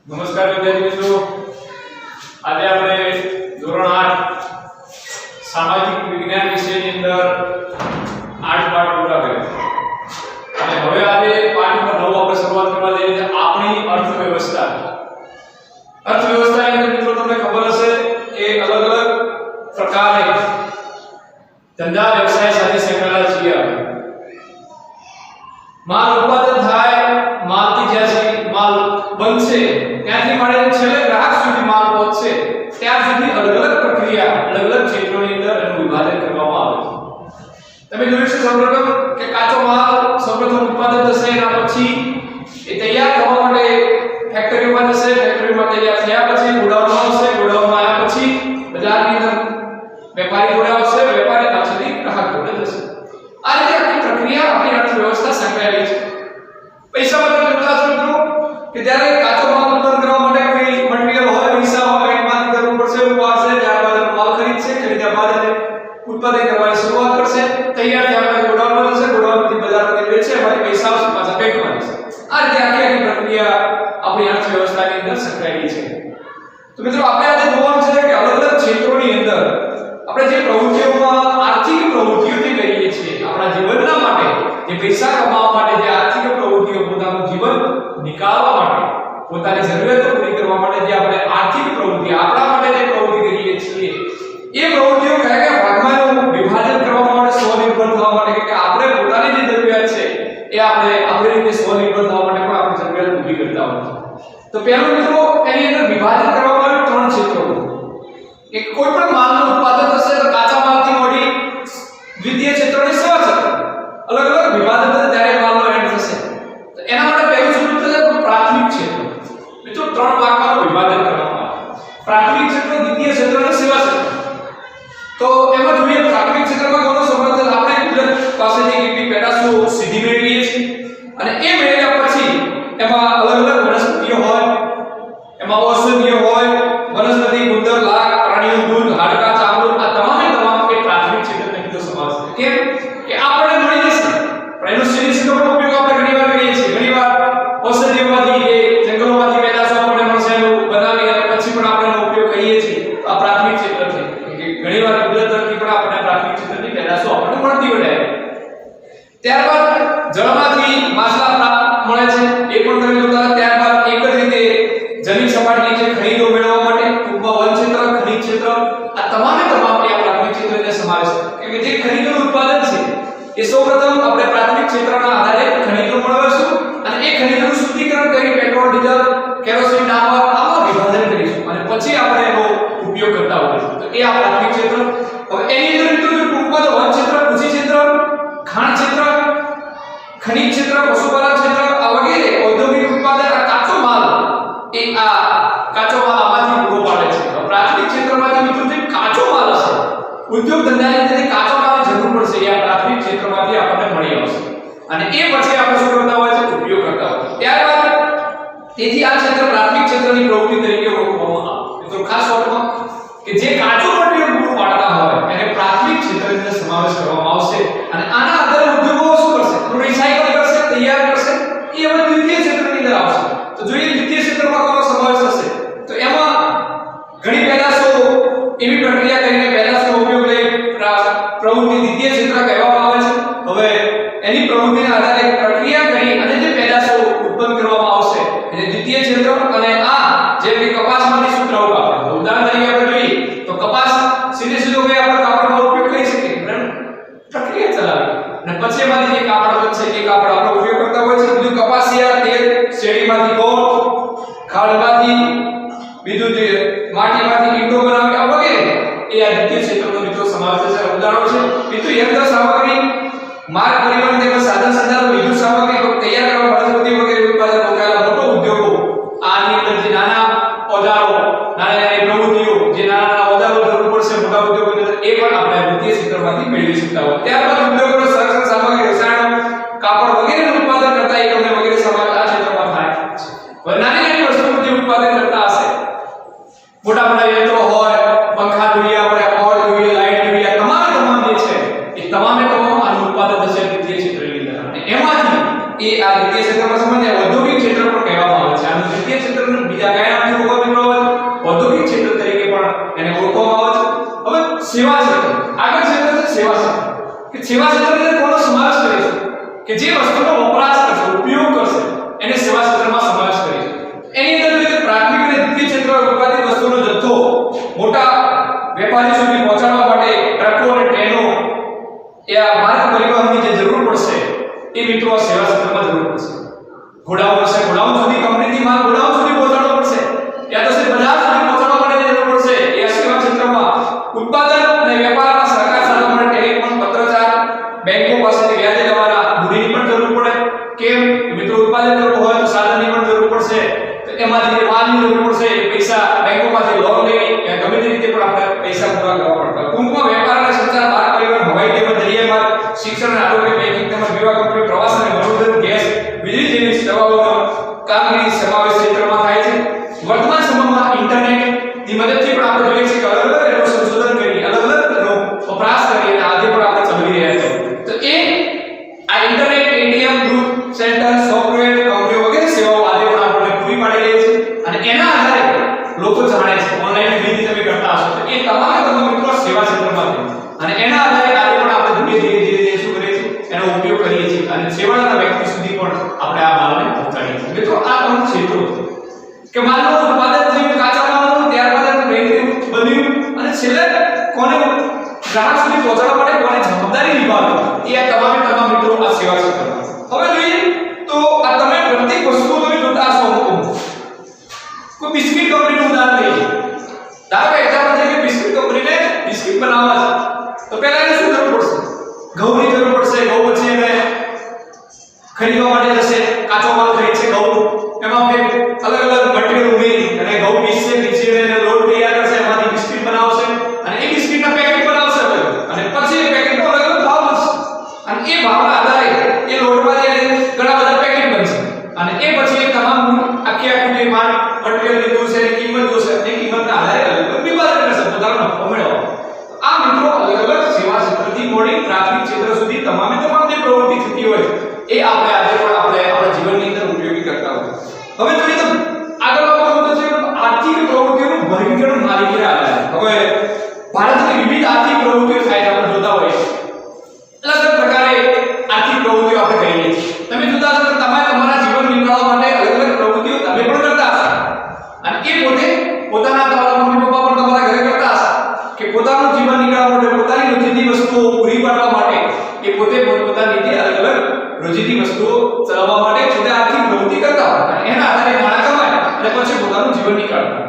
નમસ્કાર વિદ્યાર્થી મિત્રો, આજે આપણે ધોરણ 8 સામાજિક વિજ્ઞાન વિષયની અંદર 8 પાઠ પૂરા કર્યા અને હવે આજે પાઠ નંબર 9 આપણે શરૂઆત કરવા જઈએ છીએ આપણી અર્થવ્યવસ્થા. અર્થવ્યવસ્થાની અંદર મિત્રો તમને ખબર હશે કે અલગ અલગ પ્રકારે ધંધા વ્યવસાય સાથે સંકળાયેલા છીએ. માલ ઉત્પાદન થાય, માલથી જ્યાંથી માલ બનશે ત્યાંથી માંડીને છેલ્લે ગ્રાહક સુધી માલ પહોંચશે ત્યાં સુધી અલગ અલગ પ્રક્રિયા અલગ અલગ ક્ષેત્રોની અંદર એનું વિભાજન કરવામાં આવે છે. તમે જોયું છે સૌપ્રથમ કે કાચો માલ સૌપ્રથમ ઉત્પાદન થશે, એના પછી એ તૈયાર થવા માટે ફેક્ટરીમાં જશે, ફેક્ટરીમાં તૈયાર થયા પછી ગોડાઉનમાં આવશે, ગોડાઉનમાં આવ્યા પછી બજારની અંદર વેપારી જોડે આવશે, વેપારી પાસેથી ગ્રાહક જોડે જશે. આ રીતે આખી પ્રક્રિયા આપણી અર્થવ્યવસ્થા સંકળાયેલી છે. પૈસા માટે જોતા છો મિત્રો કે જ્યારે કાચો માલ ઉત્પન્ન કરવા માટે કોઈ મટીરીયલ હોય, પૈસા હોય, બેંકમાંથી કરવું પડશે, ઉપાડશે, ત્યારબાદ માલ ખરીદશે, ખરીદ્યા બાદ એને ઉત્પાદન કરવાની શરૂઆત કરશે, તૈયાર થયા પછી ગોડાઉનમાં જશે, ગોડાઉનથી બજારમાં વેચશે, એમાંથી પૈસા આવશે, પાછા બેંકમાં જશે. આ રીતે આખી પ્રક્રિયા આપણી અર્થવ્યવસ્થાની અંદર સંકળાયેલી છે. તો મિત્રો આપણે આજે જોવાનું છે કે અલગ અલગ ક્ષેત્રોની અંદર આપણે જે પ્રવૃત્તિઓમાં આર્થિક પ્રવૃત્તિઓ જે કરીએ છીએ આપણા જીવનના માટે, જે પૈસા કમાવા માટે, જે આર્થિક પ્રવૃત્તિઓ પોતાનું જીવન નિકાળવા માટે, પોતાની જરૂરિયાતો પૂરી કરવા માટે જે આપણે આર્થિક પ્રવૃત્તિ આપણા માટે જે પ્રવૃત્તિ કરીએ છીએ એ પ્રવૃત્તિઓ કયા કયા ભાગમાં એનું વિભાજન કરવા માટે, સ્વનિર્ભર થવા માટે કે આપણે પોતાની જે જરૂરિયાત છે એ આપણે આપણી રીતે સ્વનિર્ભર થવા માટે પણ આપણી જરૂરિયાત ઊભી કરતા હોય છે. તો પહેલું મિત્રો એની અંદર વિભાજન કરવા માટે 3 ક્ષેત્રો. એક કોઈ પણ માલનું ઉત્પાદન થશે તો કાચા માલથી મળી દ્વિતીય ક્ષેત્રની સેવા ક્ષેત્ર, અલગ અલગ વિભાજન થશે ત્યારે માલનો એન્ડ થશે. તો એના માટે પહેલું ક્ષેત્ર થશે પ્રાથમિક ક્ષેત્ર. મિત્રો 3 ભાગમાં વિભાજન કરવામાં આવે. પ્રાથમિક ક્ષેત્ર, દ્વિતીય ક્ષેત્ર અને સેવા ક્ષેત્ર. તો એમાં જોઈએ પ્રાથમિક ક્ષેત્રમાં કોનો સંબંધ છે? આપણે કુદરત પાસેથી કેટલી પેદાશો સીધી મેળવીએ છીએ અને એ મેળવ્યા પછી એમાં અલગ અલગ વનસ્પતિઓ હોય, એમાં ઔષધિઓ હોય, વનસ્પતિ ગુણધર્મ, લાખ, પ્રાણીઓ દૂધ, હાડકા, ચામડું, આ તમામે તમામ એ પ્રાથમિક ક્ષેત્રને કીધો સમાવેશ છે. કેમ કે આપણને મળી જશે પણ એનો સીધી સીધો ઉપયોગ આપણે ઘણીવાર કરીએ છીએ. ઘણીવાર ઔષધિઓમાંથી એ જંગલોમાંથી પેદાશો આપણને મળશે, એનું બનાવી અને પછી પણ આપણે એનો ઉપયોગ કરીએ છીએ. તો આ પ્રાથમિક ક્ષેત્ર છે કે ઘણીવાર કુદરત તરફથી પણ આપણને પ્રાથમિક ક્ષેત્રની પેદાશો આપણને મળતી હોય. ત્યારબાદ જળમાંથી માછલા મળે છે, એ પણ તમે જોતા. ત્યારબાદ એક જ રીતે જમીન સપાટી છે ખનીજો મેળવવા માટે, ટૂંકમાં વન ક્ષેત્ર, ખનિજ ક્ષેત્ર, આ તમામે તમામ એ પ્રાથમિક ક્ષેત્રને સમાવેશ છે. કે જે ખનીજોનું ઉત્પાદન છે એ સૌપ્રથમ આપણે પ્રાથમિક ક્ષેત્રના આધારે ખનીજો મેળવીશું અને એ ખનીજોનું શુદ્ધિકરણ કરી પેટ્રોલ, ડીઝલ, કેરોસીન, ડામર આમાં વિભાજન કરીશું અને પછી આપણે એનો ઉપયોગ કરતા હોઈશું. તો એ આ પ્રાથમિક ક્ષેત્ર. હવે એની અંદર મિત્રો ટૂંકમાં તો વન ક્ષેત્ર, કૃષિ ક્ષેત્ર, ખાણ ક્ષેત્ર, ખનિજ ક્ષેત્ર, પશુપાલન ક્ષેત્ર આ વગેરે ઔદ્યોગિક ઉત્પાદન, આ કાચો માલ એ આ કાચો માલ આમાંથી પૂરો પાડે છે. પ્રાથમિક ક્ષેત્રમાંથી મિત્રો જે કાચો માલ હશે, ઉદ્યોગ ધંધાની અંદર જે કાચો માલની જરૂર પડશે એ આ પ્રાથમિક ક્ષેત્રમાંથી આપણને મળી આવશે અને એ પછી આપણે શું કરતા હોય છે? ઉપયોગ કરતા હોય. ત્યારબાદ તેથી આ ક્ષેત્ર પ્રાથમિક ક્ષેત્રની પ્રવૃત્તિ તરીકે ઓળખવામાં આવે. મિત્રો ખાસ વાતમાં કે જે કાચો મટીરીયલ પૂરું પાડતા હોય એને પ્રાથમિક ક્ષેત્રની અંદર સમાવેશ કરવામાં આવશે અને આના આધારે ઉદ્યોગો શું કરશે? તો રિસાયકલ કરશે, તૈયાર કરશે, એ હવે દ્વિતીય ક્ષેત્રની અંદર આવશે. તો જોઈએ દ્વિતીય ક્ષેત્રમાં કોનો સમાવેશ થશે? તો એમાં ઘણી પેદાશો એવી પ્રક્રિયા કરીને પેદાશોનો ઉપયોગ લઈ પ્રવૃત્તિ દ્વિતીય ક્ષેત્ર કહેવામાં આવે છે. હવે એની પ્રવૃત્તિના આધારે પ્રક્રિયા કરી અને જે પેદાશો ઉત્પન્ન કરવામાં આવશે એટલે દ્વિતીય ક્ષેત્ર. અને આ જેમ કે કપાસમાંથી શું દ્રવ કાપડ, ઉદાહરણ તરીકે આપણે જોઈએ તો કપાસ સીધે સીધો કે આપણે કાપડનો ઉપયોગ કરી શકીએ, બરાબર? પ્રક્રિયા ચલાવી અને પછી એમાંથી જે કાપડ બનશે એ કાપડ આપણે ઉપયોગ કરતા હોય છે. બીજું કપાસિયા તેલ, શેરડીમાંથી ગોળ, ખાંડમાંથી, બીજું જે માટીમાંથી ઈંટો બનાવ્યા વગેરે એ આ દ્વિતીય ક્ષેત્રનો મિત્રો સમાવેશ છે. ઉદાહરણો છે મિત્રો યંત્ર સામગ્રી, માર્ગ પરિવહન તેમજ સાધન સંચાલન, વિદ્યુત સામગ્રી તૈયાર કરવા, વનસ્પતિ વગેરે ઉત્પાદન વગેરે મોટો ઉદ્યોગો. આની અંદર જે નાના ઓજારો, નાની પ્રવૃત્તિઓ, જે નાના ઓજારો જરૂર પડશે મોટા ઉદ્યોગોની અંદર એ પણ આપણે દ્વિતીય ક્ષેત્રમાંથી મેળવી શકતા હોય. ત્યારબાદ ઉદ્યોગોનો સંરક્ષણ સામગ્રી, રસાયણો, કાપડ વગેરેનું ઉત્પાદન કરતા એકમને વગેરે સમાવેશ આ ક્ષેત્રમાં થાય છે. હવે નાની નાની વસ્તુનું જે ઉત્પાદન કરતા હશે, મોટા મોટા યંત્રો હોય, પંખા જોઈએ, આપણે ઓર જોઈએ, લાઈટ જોઈએ, તમામ જે છે એ તમામે તમામ આનું ઉત્પાદન થશે દ્વિતીય ક્ષેત્રની અંદર અને એમાંથી એ આ દ્વિતીય ક્ષેત્રમાં સંબંધિત ઔદ્યોગિક ક્ષેત્ર પણ કહેવામાં આવે છે. આ દ્વિતીય ક્ષેત્રનું બીજા સેવા ક્ષેત્રની અંદર કોનો સમાવેશ કરીશું કે જે વસ્તુનો વપરાશ કરશે ઉપયોગ કરશે એને સેવા ક્ષેત્રમાં સમાવેશ કરીશું. એની અંદર જોઈએ પ્રાથમિક અને દ્વિતીય ક્ષેત્રમાં ઉત્પાદિત વસ્તુનો જથ્થો મોટા વેપારી સુધી પહોંચાડવા માટે ટ્રકો અને ટ્રેનો એ આ માર્ગ પરિવહનની જે જરૂર પડશે એ મિત્રો આ સેવા ક્ષેત્રમાં જરૂર પડશે. ગોડાઉન હશે, ગોડાઉન સુધી કંપનીની માલ ગોડાઉન સુધી પહોંચાડવો પડશે, યા તો બજાર સુધી પહોંચાડવા માટે જરૂર પડશે એ સેવા ક્ષેત્રમાં. ઉત્પાદન અને વેપારમાં સહકાર સાધવા માટે ટેલિફોન, પત્રચાર, બેંકો પાસેથી વ્યાજે લેવાના મૂડીની પણ જરૂર પડે. કેમ મિત્રો ઉત્પાદન કરવું હોય તો સાધનની પણ જરૂર પડશે, તો એમાંથી માલની જરૂર પડશે, પૈસા બેંકોમાંથી લોન લેવી કે ગમે તે રીતે પણ આપણે પૈસા પૂરા કરવા પડતા. ટૂંકમાં વેપાર અને સંચાર, માર્ગ પરિવહન, હવાઈ તેમજ દરિયાઈ માર્ગ, શિક્ષણ અને આરોગ્ય, બેંકિંગ તેમજ વીમા કંપની, પ્રવાસ અને મનોરંજન, ગેસ, વીજળી જેવી સેવાઓનો કામગીરી સમાવેશ ક્ષેત્રમાં થાય છે. વર્તમાન સમયમાં ઇન્ટરનેટની મદદથી પણ આપણે જોઈએ છીએ કે અલગ અલગ એનો સંશોધન કરી, અલગ અલગ એનો વપરાશ કરી અને આજે પણ આપણે ચલાવી રહ્યા છીએ. તો એ આ internet, ATM, group centre, software કંપનીઓ વગેરે સેવાઓ આજે પણ આપણને પૂરી પાડી રહી છે અને એના આધારે લોકો જાણે છે ઓનલાઈન ખરીદી તમે કરતા હશો તો એ તમામે મિત્રો સેવા ક્ષેત્રમાં છે અને એના આધારે આજે પણ આપણે ધીરે શું કરીએ છીએ એનો ઉપયોગ કરીએ છીએ અને છેવાડાના વ્યક્તિ સુધી પણ આપણે આ માલને પહોંચાડીએ છીએ. મિત્રો આ ત્રણ ક્ષેત્રો છે કે માલનું ઉત્પાદન થયું, કાચા માલનું, ત્યારબાદ બન્યું અને છેલ્લે કોને ગ્રાહક સુધી પહોંચાડવા માટે કોને જવાબદારી નિભાવવી એ આ તમામ મિત્રો આ સેવા ક્ષેત્રમાં. હવે જોઈએ તો આ તમે પ્રત્યેક વસ્તુ તમે જોતા હશો. કોઈ બિસ્કિટ કંપનીનું ઉદાહરણ લઈએ. ધારો કે એક્ઝામ્પલ છે કે બિસ્કિટ કંપનીને બિસ્કિટ બનાવવા છે તો પહેલા એને શું જરૂર પડશે? ઘઉંની જરૂર પડશે. ઘઉં પછી એને ખરીદવા માટે જશે, કાચો માલ ખરીદશે ઘઉં, એમાં ફેર અલગ અલગ મટીરીયલ ઉમેરી અને ઘઉં પીસશે, પીસીને એને લોટ તૈયાર કરશે, એમાંથી બિસ્કિટ બનાવશે અને એ બિસ્કિટના પેકેટ બનાવશે અને પછી એ પેકેટનો અલગ અલગ ભાવ હશે અને એ ભાવના આધારે એ લોટમાંથી એને ઘણા બધા પેકેટ બનશે અને એ પછી એ તમામ આખી જે માલ મટીરીયલ લીધું છે એની કિંમત જોશે અને કિંમતના આધારે અલગ અલગ વિભાજન કરશે પોતાનો નફો મેળવવા. આ મિત્રો અલગ અલગ સેવા ક્ષેત્રથી મોડી પ્રાથમિક ક્ષેત્ર સુધી તમામ જે પ્રવૃત્તિ થતી હોય એ આપણે આજે પણ આપણા જીવનની અંદર ઉપયોગી કરતા હોય. હવે જોઈએ તો આગળ વાત છે આર્થિક પ્રવૃત્તિઓનું વર્ગીકરણ માલિકીના આધારે. હવે ભારતની વિવિધ આર્થિક પ્રવૃત્તિઓ થાય છે, આપણે જોતા હોઈએ અલગ અલગ પ્રકારે આર્થિક પ્રવૃત્તિઓ આપણે કરીએ છીએ. તમે જોતા હશો કે તમે તમારા જીવન નિર્વાહ માટે અલગ અલગ પ્રવૃત્તિઓ તમે પણ કરતા હશો અને એ પોતે પોતાના તમારા મમ્મી પપ્પા પણ તમારા ઘરે કરતા હશે કે પોતાનું જીવન નિર્વાહ માટે, પોતાની રોજિંદી વસ્તુઓ પૂરી પાડવા માટે એ પોતે પોતાની રીતે અલગ અલગ રોજિંદી વસ્તુઓ ચલાવવા માટે પોતે આર્થિક પ્રવૃત્તિ કરતા હોય અને એના આધારે નાણાં કમાય અને પછી પોતાનું જીવન નીકાળતા.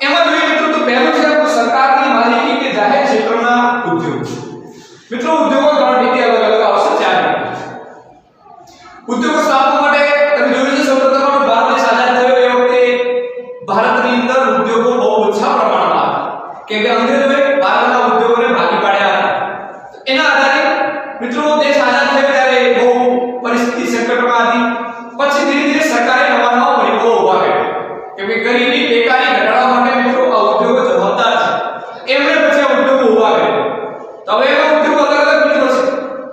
એમાં જોઈએ મિત્રો તો પહેલું છે સરકારની માલિકી કે જાહેર ક્ષેત્રના ઉદ્યોગ. મિત્રો ઉદ્યોગો ત્રણ રીતે અલગ અલગ આવશે, ચાર રીતે. ઉદ્યોગો સ્થાપવા માટે તમે જોયું છે સૌપ્રથમ ભારત દેશ આઝાદ થયો એ વખતે ભારતની અંદર ઉદ્યોગો બહુ ઓછા પ્રમાણમાં હતા કેમ કે અંગ્રેજોએ ભારતના ઉદ્યોગોને ભાગી પાડ્યા હતા. એના આધારે મિત્રો દેશ આઝાદ થયો ત્યારે બહુ પરિસ્થિતિ સંકટમાં હતી. પછી ધીરે ધીરે સરકારે નવા નવા પરિબળો ઊભા કર્યા કેમ કે ગરીબી, બેકારી ઘટાડવા માટે મિત્રો આ ઉદ્યોગો જવાબદાર છે. એમણે પછી આ ઉદ્યોગો ઊભા કર્યા. તો હવે એવા ઉદ્યોગો અલગ અલગ મિત્રો છે.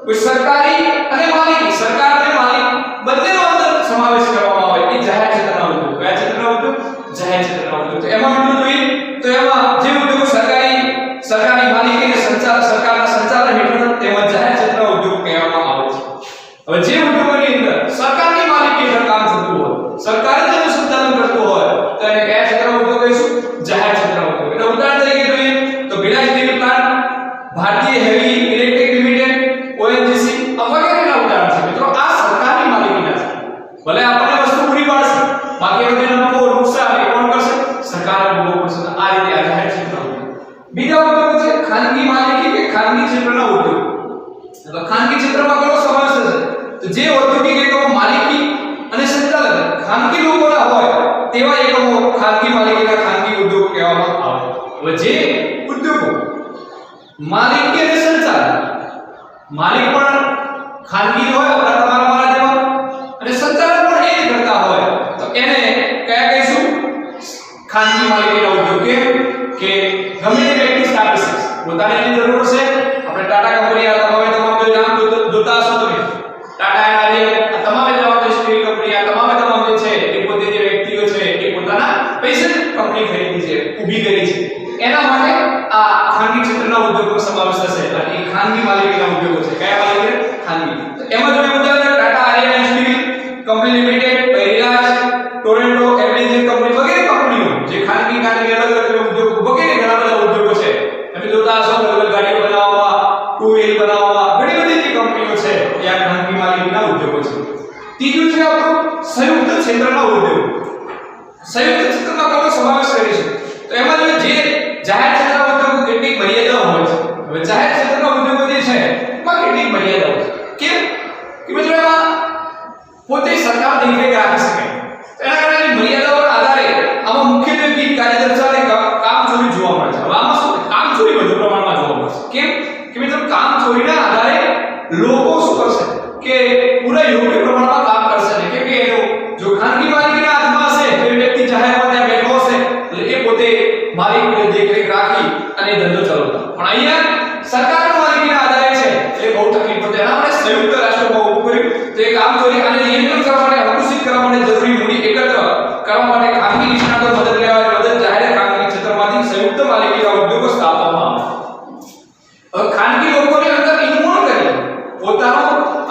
કોઈ સરકારી અને માલિકી, સરકાર અને માલિક બંનેનો અંદર સમાવેશ કરવામાં આવે એ જાહેર ક્ષેત્રના ઉદ્યોગ. કયા ક્ષેત્રના ઉદ્યોગ? જાહેર ક્ષેત્રના ઉદ્યોગ. તો એમાં મિત્રો જોઈએ તો એમાં જે ઉદ્યોગો સરકારી માલિકી અને સરકારના સંચાલન હેઠળ તેમજ જાહેર ક્ષેત્રના ઉદ્યોગ કહેવામાં આવે છે. હવે જે ઉદ્યોગોની અંદર સરકારની માલિકી હેઠળ કામ થતું હોય, સરકાર જ તેનું સંચાલન કરતું હોય તો એને કયા ક્ષેત્રના ઉદ્યોગ કહીશું? જાહેર ક્ષેત્રના ઉદ્યોગ. એટલે ઉદાહરણ તરીકે જોઈએ તો ભીલાઈ સ્ટીલ પ્લાન્ટ, ભારતીય હેવી ઇલેક્ટ્રિક લિમિટેડ, ઓએનજીસી વગેરેના ઉદાહરણ છે. મિત્રો આ સરકારની માલિકીના છે. ભલે આપણને વસ્તુ પૂરી પાડશે બાકી એનો નફો નુકસાન એ કોણ કરશે? સરકારે ભોગવવું પડશે. આ રીતે આ જાહેર ક્ષેત્રના ઉદ્યોગ. બીજા ઉદ્યોગો છે ખાનગી માલિકી કે ખાનગી ક્ષેત્રના ઉદ્યોગ. તો ખાનગી ક્ષેત્રમાં કયો સમાવેશ થશે? તો જે ઔદ્યોગિક એકમો માલિકી અને સંચાલન ખાનગી લોકોના હોય તેવા એકમો ખાનગી માલિકીના ખાનગી ઉદ્યોગ કહેવામાં આવે. હવે જે ઉદ્યોગો માલિકી અને સંચાલન, માલિક પણ ખાનગી હોય આપણા તમારા મારા જેવા અને સંચાલન પણ એ જ કરતા હોય તો એને કયા કહીશું? ખાનગી માલિકીના ઉદ્યોગ. કે ગમે તે વ્યક્તિ સ્થાપી શકે પોતાની જે જરૂર છે. આપણે ટાટા કંપની આ તમામ જે નામ જોતા હશો તમે, ટાટા એનઆરએ આ તમામ જે સ્ટીલ કંપની આ તમામ જે છે એ પોતે જે વ્યક્તિઓ છે એ પોતાના પૈસે કંપની ખરીદી છે, ઊભી કરી છે. એના માટે આ ખાનગી ક્ષેત્રના ઉદ્યોગનો સમાવેશ થશે અને એ ખાનગી માલિકીના ઉદ્યોગો છે. કયા માલિકી? એમાં જો ઉદાહરણ Tata iron steel company limited, Reliance, Toronto, every જે કંપની વગેરે કંપનીઓ જે ખાનગી અલગ અલગ ઉદ્યોગ વગેરે ઘણા બધા ઉદ્યોગો છે. તમે જોતા હશો અલગ અલગ ગાડીઓ બનાવવામાં, ટુ વ્હીલ બનાવવામાં ઘણી બધી જે કંપનીઓ છે એ આ ખાનગી માલિકીના ઉદ્યોગો છે. ત્રીજું છે આપણું સંયુક્ત ક્ષેત્રના ઉદ્યોગ. સંયુક્ત ક્ષેત્રમાં કોનો સમાવેશ કરે છે? તો એમાં જે જાહેર ક્ષેત્રના ઉદ્યોગો કેટલીક મર્યાદાઓ હોય છે. હવે જાહેર ક્ષેત્રના ઉદ્યોગો જે છે એમાં કેટલીક મર્યાદાઓ છે. કેમ કે મિત્રો એમાં પોતે સરકાર દેખરેખ રાખી શકે. એના કારણે મર્યાદાઓના આધારે આમાં મુખ્યત્વે બિન કાયદેસર અને કામચોરી જોવા મળે છે. હવે આમાં શું કામચોરી વધુ પ્રમાણમાં જોવા મળશે. કેમ કે મિત્રો કામચોરીના આધારે લોકો શું કરશે કે પૂરા યોગ્ય પ્રમાણમાં કામ કરશે ને કેમ કે એનો જો ખાનગી માલિકીના હાથમાં હશે તો એ વ્યક્તિ જાહેરમાં ત્યાં બેઠો હશે એટલે એ પોતે માલિકની દેખરેખ રાખી અને ધંધો ચલાવતો. પણ અહીંયા સરકારના માલિકીના આધારે છે એટલે બહુ તકલીફ પડે. એના માટે સંયુક્ત રાષ્ટ્ર બહુ ઉભું કર્યું તો એ કામચોરી અને નિયંત્રણ કરવા માટે અનુસૂચિત કરવા માટે જરૂરી મૂડી એકત્ર કરવા માટે ખાનગી નિષ્ણાતો મદદ લેવા મદદ જાહેર ખાનગી ક્ષેત્રમાંથી સંયુક્ત માલિકીના ઉદ્યોગો સ્થાપવામાં આવે. હવે ખાનગી લોકોને અંદર ઇન્વોલ્વ કરી પોતાનો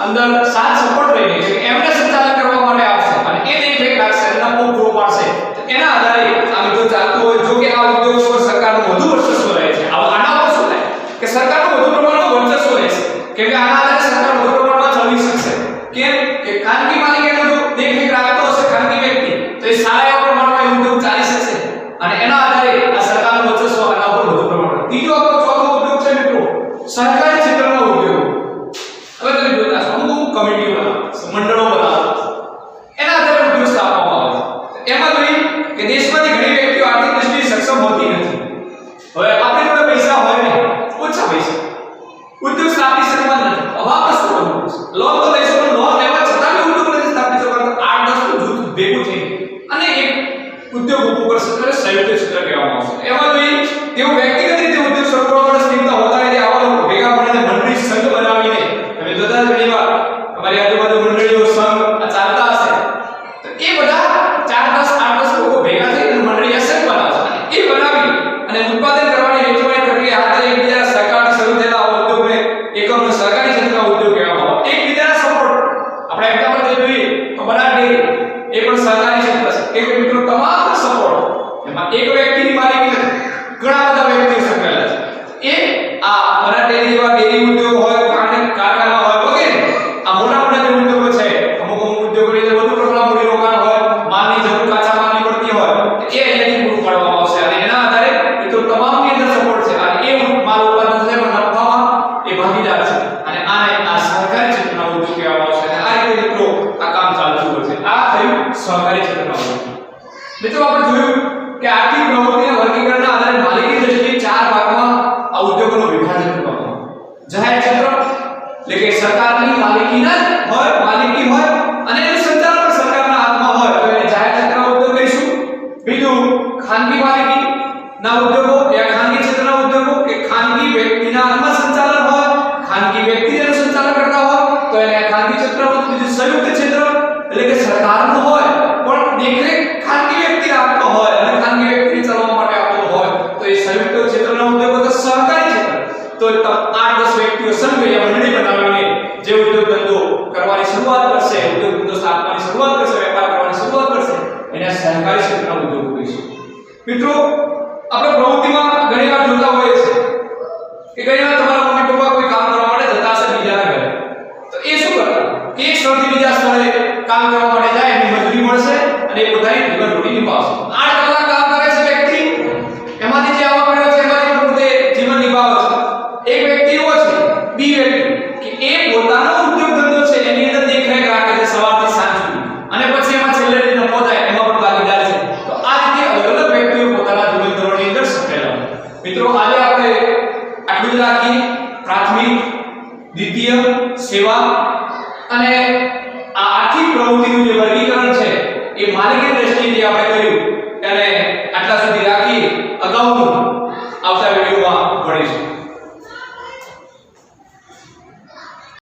અંદર સાથ સપોર્ટ રહીને કે એમને સંચાલન કરવા માટે આપશે અને એ દેખરેખ રાખશે એના બહુ પૂરો પાડશે. એના આધારે આ મિત્રો ચાલતું હોય. જો કે આ ઉદ્યોગો પર સરકારનું વધુ વર્ચસ્વ રહે છે. આના પર શું થાય કે સરકારનું વધુ પ્રમાણમાં વર્ચસ્વ રહેશે કેમ કે આના આધારે સરકાર વધુ પ્રમાણમાં ચલાવી શકશે. કેમ કે ખાનગી માલિકીનો જો દેખરેખ રાખતો હશે ખાનગી વ્યક્તિ તો એ સારા એવા પ્રમાણમાં એ ઉદ્યોગ ચાલી શકશે અને એના આધારે આ સરકારનું વર્ચસ્વ આના પર વધુ પ્રમાણમાં. ત્રીજો આપણો ચોથો ઉદ્યોગ છે મિત્રો સરકારી ક્ષેત્રના ઉદ્યોગો. હવે તમે જોતા છો અમુક કમિટીઓ બનાવે મંડળો બનાવે એના આધારે ઉદ્યોગ સ્થાપવામાં આવે છે. એમાં જોઈએ કે દેશમાંથી ઘણી વ્યક્તિઓ આર્થિક દ્રષ્ટિએ સક્ષમ હોતી નથી. હવે આપણી જોડે પૈસા હોય ને ઓછા પૈસા ઉદ્યોગ સ્થાપી શકવા નથી. અભાવ શું કરવું? લોન તો લઈશું પણ લોન લેવા છતાં બી ઉદ્યોગ નથી સ્થાપી શકવાનો. 8-10 નું જૂથ ભેગું થઈ અને એક ઉદ્યોગ ઊભું કરશે એટલે સંયુક્ત ક્ષેત્ર કહેવામાં આવશે. એમાં જોઈએ તેઓ વ્યક્તિગત રીતે ઉદ્યોગ શરૂ કરવા માટે સ્થિરતા હોતા નથી. આવા લોકો ભેગા મળીને મંડળી સંઘ બનાવીને તમે જોતા ઘણીવાર અમારી આજુબાજુ મંડળીઓ સંઘ આ ચાલતા હશે તો એ બધા 4-10 લોકો ભેગા થઈને મંડળી સંઘ બનાવશે અને એ બનાવી અને ઉત્પાદન કરવાની વેચવાની પ્રક્રિયા હાથે એકબીજાના સહકારથી શરૂ થયેલા આ ઉદ્યોગને એકમને સરકારી ક્ષેત્રના ઉદ્યોગ કહેવામાં આવે. એકબીજાના સપોર્ટ આપણે એક્ઝામ્પલ જોઈએ તો બનાસ ડેરી એ પણ સરકારી ક્ષેત્ર છે. એક મિત્રો તમામ સપોર્ટ એમાં એક વ્યક્તિની માલિકી નથી ઘણા બધા વ્યક્તિઓ સંકળાયેલા છે. એ આ બનાસ ડેરી જેવા ડેરી ઉદ્યોગ હોય કારખાના હોય વગેરે આ મોટા મોટા જે ઉદ્યોગો છે અમુક ઉદ્યોગોની અંદર વધુ પ્રમાણમાં મૂડી રોકાણ હોય માલની જરૂર કાચા માલની પડતી હોય તો એ અહીંયાથી પૂરું પાડવામાં આવશે અને એના આધારે મિત્રો તમામની અંદર સપોર્ટ છે અને એ માલ ઉત્પાદન થશે પણ નફામાં એ ભાગીદાર છે અને આને આ સહકારી ક્ષેત્રના ઉદ્યોગ કહેવામાં આવશે અને આ રીતે મિત્રો આ કામ ચાલતું હોય છે. આ થયું સહકારી ક્ષેત્રના ઉદ્યોગ. મિત્રો આપણે જોયું કે આર્થિક પ્રવૃત્તિના વર્ગીકરણના આધારે માલિકી દ્રષ્ટિએ 4 ભાગમાં આ ઉદ્યોગોનું વિભાજન કરવામાં આવે. જાહેર ક્ષેત્ર એટલે કે સરકારની માલિકીના માલિકી હોય અને એનું સંચાલન પણ સરકારના હાથમાં હોય તો એને જાહેર ક્ષેત્રના ઉદ્યોગ કહીશું. બીજું ખાનગી માલિકીના ઉદ્યોગો એ ખાનગી ક્ષેત્રના ઉદ્યોગો કે ખાનગી વ્યક્તિના હાથમાં સંચાલન હોય ખાનગી વ્યક્તિ જેનું સંચાલન કરતા હોય તો એને ખાનગી ક્ષેત્ર. બીજું સંયુક્ત ક્ષેત્ર એટલે કે સરકારનું હોય પણ દેખરેખ ખાનગી વ્યક્તિ આપતો હોય અને ખાનગી વ્યક્તિ ચલાવવા માટે આપતો હોય તો એ સંયુક્ત ક્ષેત્રના ઉદ્યોગો તો સહકારી ક્ષેત્ર. તો 8-10 વ્યક્તિઓ સંઘ યા મંડળી બનાવીને જે ઉદ્યોગ ધંધો કરવાની શરૂઆત કરશે ઉદ્યોગ ધંધો સ્થાપવાની શરૂઆત કરશે વેપાર કરવાની શરૂઆત કરશે એને સહકારી ક્ષેત્રના ઉદ્યોગો કહીશું. મિત્રો આપણે પ્રવૃત્તિમાં ઘણીવાર જોતા હોઈએ છીએ કે ઘણીવાર તમારા મમ્મી પપ્પા કોઈ કામ કરવા માટે જતા હશે બીજાના ઘરે તો એ શું કરતા કે એક સ્થળથી બીજા સ્થળે કામ કરવા માટે જાય એની મજૂરી મળશે અને એ પોતાની જીવન રોટી નિભાવશે. 8 કલાક કામ કરે છે વ્યક્તિ એમાંથી જે આવક મળે છે એમાંથી પોતે જીવન નિભાવે છે. એક વ્યક્તિ એવો છે બી વ્યક્તિ કે એ પોતાનો ઉદ્યોગ ધંધો છે એની અંદર દેખરેખ રાખે છે સવારથી સાંજ સુધી અને પછી એમાં છેલ્લે નફો થાય એમાં પણ ભાગીદાર છે. તો આ રીતે અલગ અલગ વ્યક્તિઓ પોતાના જીવન ધોરણની અંદર સંકળાયેલા. મિત્રો આજે આપણે આટલું જ રાખી પ્રાથમિક દ્વિતીય સેવા અને આ આર્થિક પ્રવૃત્તિનું જે વર્ગીકરણ છે એ માલિકી દ્રષ્ટિએ જે આપણે કર્યું એને આટલા સુધી રાખી અગાઉનું આવતા વિડિયોમાં ભણીશું.